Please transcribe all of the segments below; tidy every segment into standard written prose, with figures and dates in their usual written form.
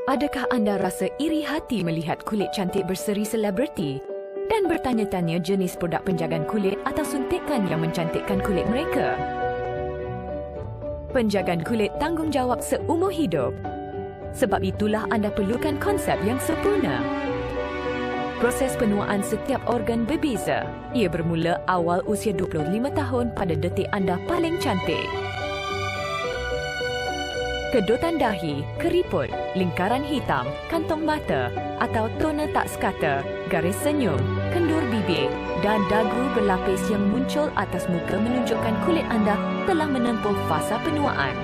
Adakah anda rasa iri hati melihat kulit cantik berseri selebriti dan bertanya-tanya jenis produk penjagaan kulit atau suntikan yang mencantikkan kulit mereka? Penjagaan kulit tanggungjawab seumur hidup. Sebab itulah anda perlukan konsep yang sempurna. Proses penuaan setiap organ berbeza. Ia bermula awal usia 25 tahun pada detik anda paling cantik. Kedutan dahi, keriput, lingkaran hitam, kantong mata atau toner tak sekata, garis senyum, kendur bibir dan dagu berlapis yang muncul atas muka menunjukkan kulit anda telah menempuh fasa penuaan.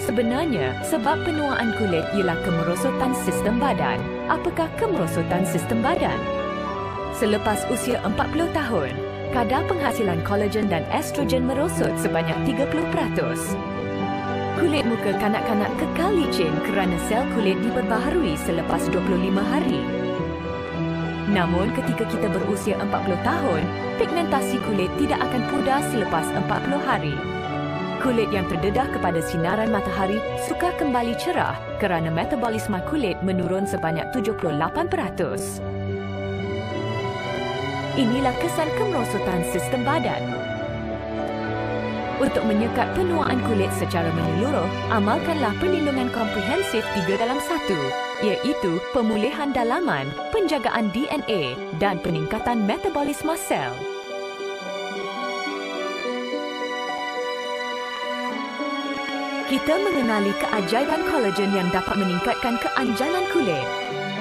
Sebenarnya, sebab penuaan kulit ialah kemerosotan sistem badan. Apakah kemerosotan sistem badan? Selepas usia 40 tahun, kadar penghasilan kolagen dan estrogen merosot sebanyak 30%. Kulit muka kanak-kanak kekal licin kerana sel kulit diperbaharui selepas 25 hari. Namun, ketika kita berusia 40 tahun, pigmentasi kulit tidak akan pudar selepas 40 hari. Kulit yang terdedah kepada sinaran matahari sukar kembali cerah kerana metabolisme kulit menurun sebanyak 78%. Inilah kesan kemerosotan sistem badan. Untuk menyekat penuaan kulit secara menyeluruh, amalkanlah perlindungan komprehensif 3 dalam 1, iaitu pemulihan dalaman, penjagaan DNA dan peningkatan metabolisme sel. Kita mengenali keajaiban kolagen yang dapat meningkatkan keanjalan kulit.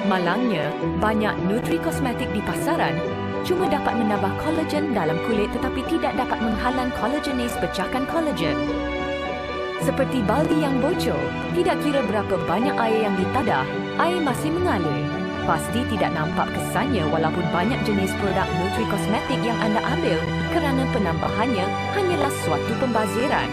Malangnya, banyak nutri kosmetik di pasaran cuma dapat menambah kolagen dalam kulit tetapi tidak dapat menghalang kolagenase pecahkan kolagen. Seperti baldi yang bocor, tidak kira berapa banyak air yang ditadah, air masih mengalir. Pasti tidak nampak kesannya walaupun banyak jenis produk nutri kosmetik yang anda ambil kerana penambahannya hanyalah suatu pembaziran.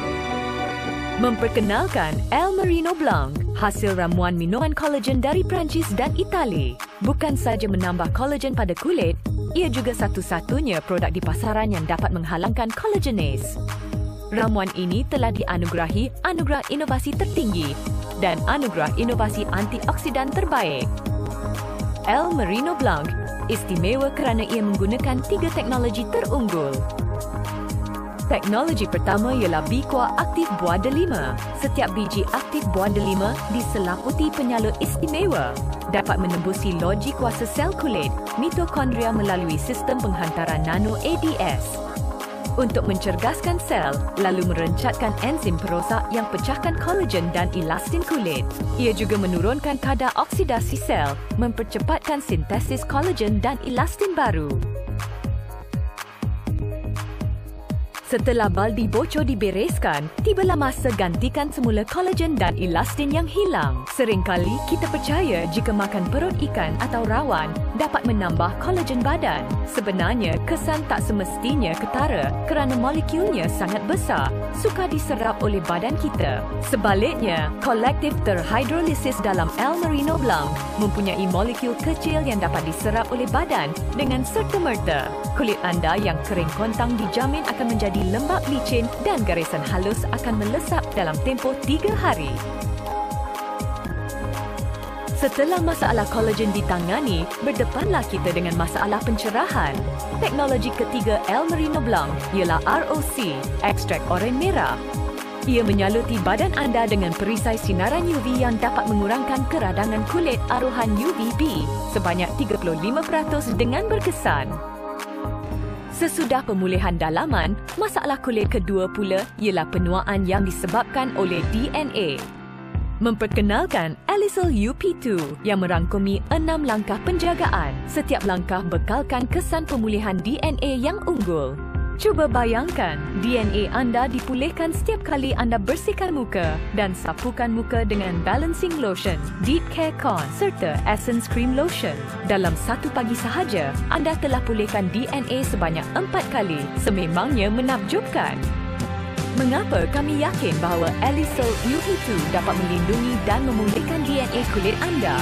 Memperkenalkan El Merino Blanc, hasil ramuan minuman kolagen dari Perancis dan Itali. Bukan saja menambah kolagen pada kulit, ia juga satu-satunya produk di pasaran yang dapat menghalangkan kolagenase. Ramuan ini telah dianugerahi anugerah inovasi tertinggi dan anugerah inovasi antioksidan terbaik. El Merino Blanc istimewa kerana ia menggunakan 3 teknologi terunggul. Teknologi pertama ialah Biqua Aktif Buah Delima. Setiap biji aktif buah delima diselaputi penyalur istimewa. Dapat menembusi loji kuasa sel kulit, mitokondria melalui sistem penghantaran nano ADS. Untuk mencerdaskan sel, lalu merencatkan enzim perosak yang pecahkan kolagen dan elastin kulit. Ia juga menurunkan kadar oksidasi sel, mempercepatkan sintesis kolagen dan elastin baru. Setelah baldi bocor dibereskan, tibalah masa gantikan semula kolagen dan elastin yang hilang. Seringkali kita percaya jika makan perut ikan atau rawan dapat menambah kolagen badan. Sebenarnya, kesan tak semestinya ketara kerana molekulnya sangat besar, sukar diserap oleh badan kita. Sebaliknya, kolektif terhidrolisis dalam El Merino Blanc mempunyai molekul kecil yang dapat diserap oleh badan dengan serta-merta. Kulit anda yang kering kontang dijamin akan menjadi lembap licin dan garisan halus akan melesap dalam tempoh 3 hari. Setelah masalah kolagen ditangani, berdepanlah kita dengan masalah pencerahan. Teknologi ketiga El Merino Blanc ialah ROC, ekstrak oren merah. Ia menyaluti badan anda dengan perisai sinaran UV yang dapat mengurangkan keradangan kulit aruhan UVB sebanyak 35% dengan berkesan. Sesudah pemulihan dalaman, masalah kulit kedua pula ialah penuaan yang disebabkan oleh DNA. Memperkenalkan Elisol UP2 yang merangkumi 6 langkah penjagaan. Setiap langkah bekalkan kesan pemulihan DNA yang unggul. Cuba bayangkan, DNA anda dipulihkan setiap kali anda bersihkan muka dan sapukan muka dengan balancing lotion, deep care con serta essence cream lotion. Dalam satu pagi sahaja, anda telah pulihkan DNA sebanyak 4 kali. Sememangnya menakjubkan. Mengapa kami yakin bahawa Elisol UP2 dapat melindungi dan memulihkan DNA kulit anda?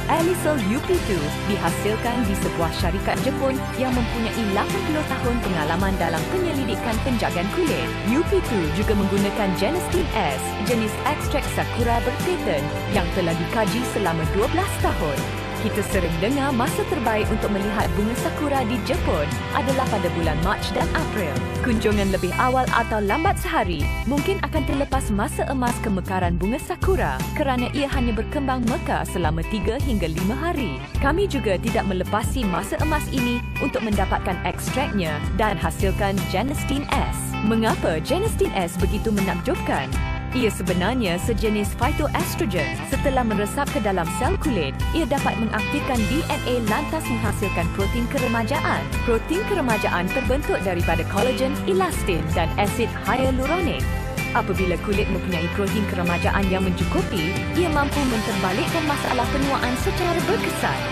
Alizal UP2 dihasilkan di sebuah syarikat Jepun yang mempunyai 80 tahun pengalaman dalam penyelidikan penjagaan kulit. UP2 juga menggunakan Genestin S, jenis ekstrak sakura berpaten yang telah dikaji selama 12 tahun. Kita sering dengar masa terbaik untuk melihat bunga sakura di Jepun adalah pada bulan Mac dan April. Kunjungan lebih awal atau lambat sehari mungkin akan terlepas masa emas kemekaran bunga sakura kerana ia hanya berkembang mekar selama 3 hingga 5 hari. Kami juga tidak melepasi masa emas ini untuk mendapatkan ekstraknya dan hasilkan Genestin S. Mengapa Genestin S begitu menakjubkan? Ia sebenarnya sejenis phytoestrogen. Setelah meresap ke dalam sel kulit, ia dapat mengaktifkan DNA lantas menghasilkan protein keremajaan. Protein keremajaan terbentuk daripada kolagen, elastin dan asid hyaluronik. Apabila kulit mempunyai protein keremajaan yang mencukupi, ia mampu menterbalikkan masalah penuaan secara berkesan.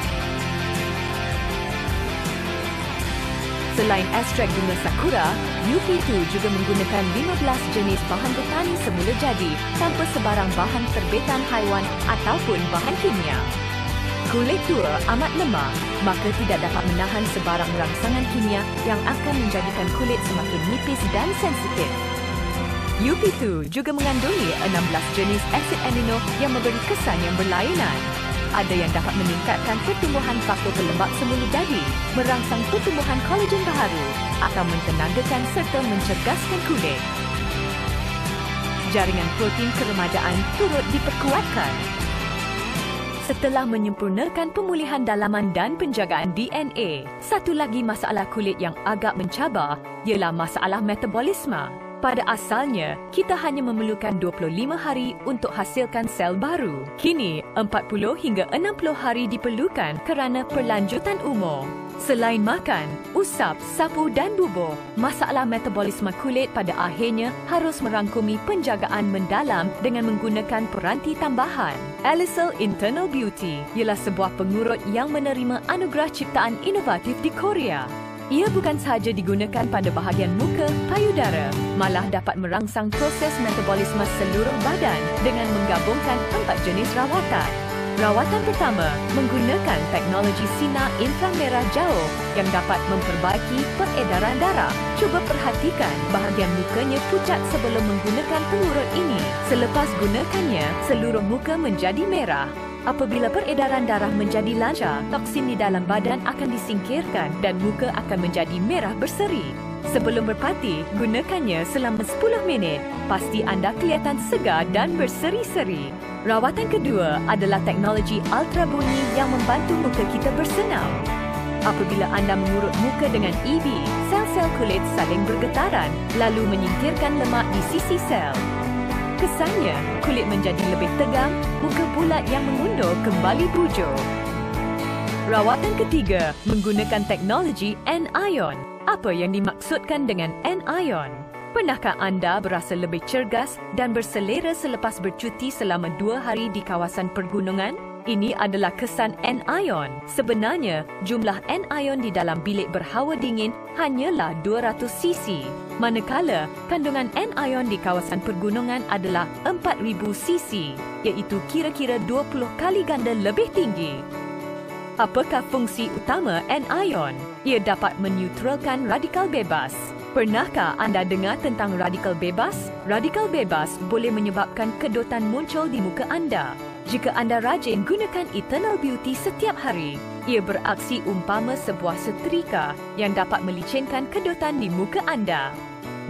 Selain ekstrak bunga sakura, UP2 juga menggunakan 15 jenis bahan botani semula jadi tanpa sebarang bahan terbitan haiwan ataupun bahan kimia. Kulit tua amat lemah, maka tidak dapat menahan sebarang rangsangan kimia yang akan menjadikan kulit semakin nipis dan sensitif. UP2 juga mengandungi 16 jenis asid amino yang memberi kesan yang berlainan. Ada yang dapat meningkatkan pertumbuhan faktor pelembab semula jadi, merangsang pertumbuhan kolagen baharu atau mentenagakan serta mencerdaskan kulit. Jaringan protein keremajaan turut diperkuatkan. Setelah menyempurnakan pemulihan dalaman dan penjagaan DNA, satu lagi masalah kulit yang agak mencabar ialah masalah metabolisme. Pada asalnya, kita hanya memerlukan 25 hari untuk hasilkan sel baru. Kini, 40 hingga 60 hari diperlukan kerana perlanjutan umur. Selain makan, usap, sapu dan bubur, masalah metabolisme kulit pada akhirnya harus merangkumi penjagaan mendalam dengan menggunakan peranti tambahan. Alizal Internal Beauty ialah sebuah pengurut yang menerima anugerah ciptaan inovatif di Korea. Ia bukan sahaja digunakan pada bahagian muka, payudara, malah dapat merangsang proses metabolisme seluruh badan dengan menggabungkan 4 jenis rawatan. Rawatan pertama menggunakan teknologi sinar inframerah jauh yang dapat memperbaiki peredaran darah. Cuba perhatikan bahagian mukanya pucat sebelum menggunakan pengurut ini. Selepas gunakannya, seluruh muka menjadi merah. Apabila peredaran darah menjadi lancar, toksin di dalam badan akan disingkirkan dan muka akan menjadi merah berseri. Sebelum berparti, gunakannya selama 10 minit. Pasti anda kelihatan segar dan berseri-seri. Rawatan kedua adalah teknologi ultra bunyi yang membantu muka kita bersenam. Apabila anda mengurut muka dengan EB, sel-sel kulit saling bergetaran lalu menyingkirkan lemak di sisi sel. Kesannya, kulit menjadi lebih tegang, muka bulat yang mengundur kembali bujur. Rawatan ketiga menggunakan teknologi anion. Apa yang dimaksudkan dengan anion? Pernahkah anda berasa lebih cergas dan berselera selepas bercuti selama 2 hari di kawasan pergunungan? Ini adalah kesan anion. Sebenarnya, jumlah anion di dalam bilik berhawa dingin hanyalah 200 cc. Manakala, kandungan anion di kawasan pergunungan adalah 4000 cc, iaitu kira-kira 20 kali ganda lebih tinggi. Apakah fungsi utama anion? Ia dapat menetralkan radikal bebas. Pernahkah anda dengar tentang radikal bebas? Radikal bebas boleh menyebabkan kedotan muncul di muka anda. Jika anda rajin gunakan Eternal Beauty setiap hari, ia beraksi umpama sebuah setrika yang dapat melicinkan kedotan di muka anda.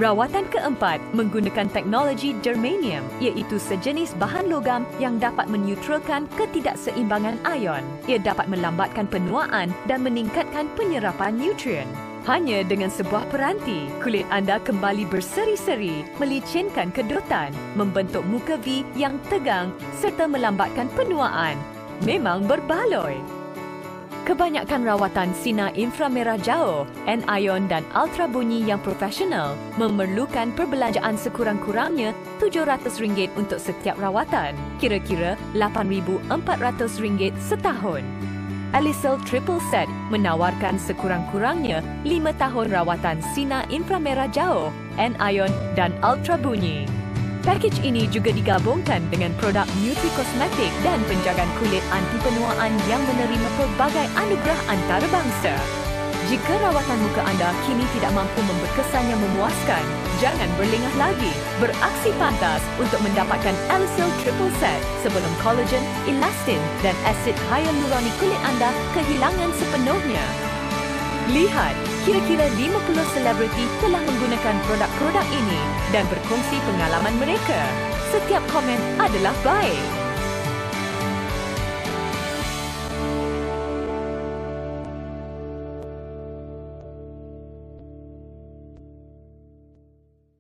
Rawatan keempat menggunakan teknologi germanium, iaitu sejenis bahan logam yang dapat menetralkan ketidakseimbangan ion. Ia dapat melambatkan penuaan dan meningkatkan penyerapan nutrien. Hanya dengan sebuah peranti, kulit anda kembali berseri-seri, melicinkan kedotan, membentuk muka V yang tegang serta melambatkan penuaan. Memang berbaloi. Kebanyakan rawatan sinar inframerah jauh, anion dan ultra bunyi yang profesional memerlukan perbelanjaan sekurang-kurangnya RM700 untuk setiap rawatan, kira-kira RM8,400 setahun. Alizal Triple Set menawarkan sekurang-kurangnya 5 tahun rawatan sinar inframerah jauh, anion dan ultra bunyi. Pakej ini juga digabungkan dengan produk nutri-kosmetik dan penjagaan kulit anti penuaan yang menerima pelbagai anugerah antarabangsa. Jika rawatan muka anda kini tidak mampu memberi kesan yang memuaskan, jangan berlengah lagi. Beraksi pantas untuk mendapatkan Alisil Triple Set sebelum kolagen, elastin dan asid hyaluronic kulit anda kehilangan sepenuhnya. Lihat, kira-kira 50 selebriti telah menggunakan produk-produk ini dan berkongsi pengalaman mereka. Setiap komen adalah baik.